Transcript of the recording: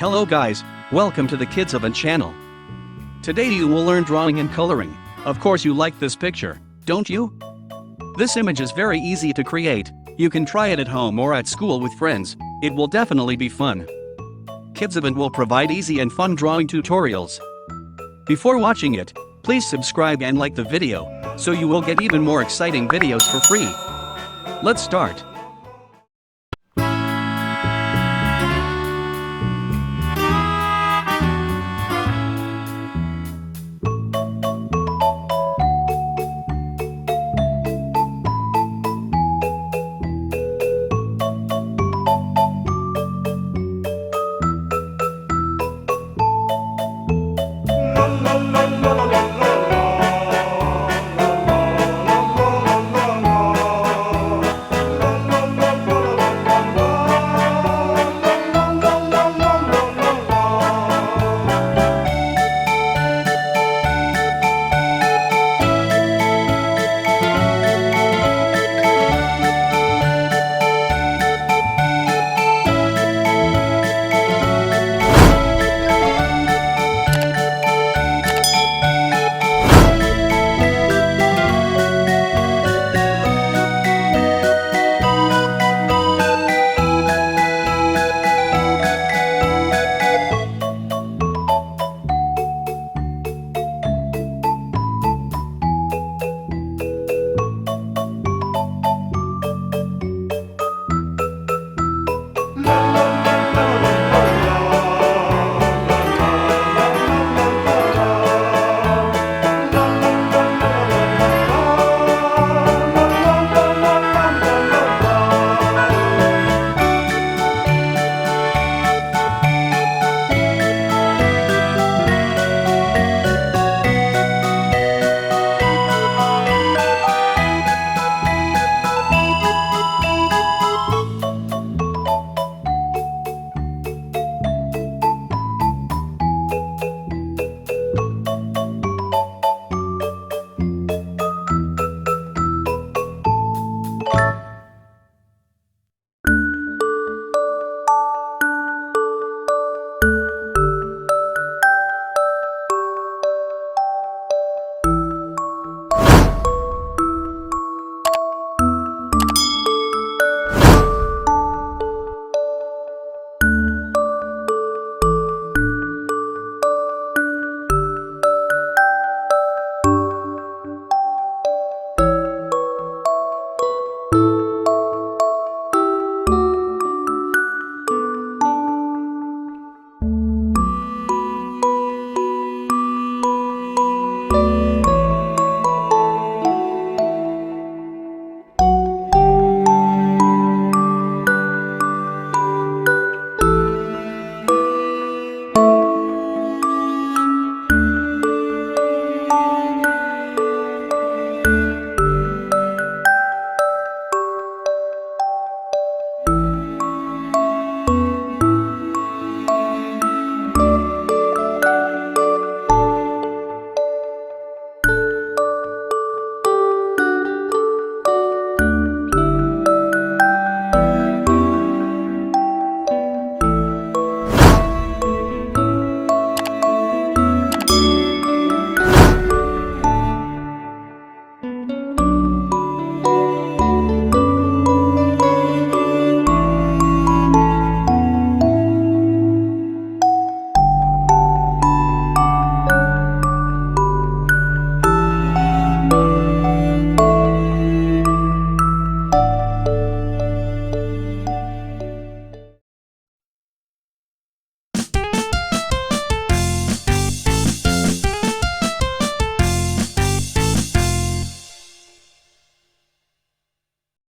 Hello guys, welcome to the Kidzovant channel. Today you will learn drawing and coloring. Of course you like this picture, don't you? This image is very easy to create. You can try it at home or at school with friends. It will definitely be fun. Kidzovant will provide easy and fun drawing tutorials. Before watching it, please subscribe and like the video, so you will get even more exciting videos for free. Let's start.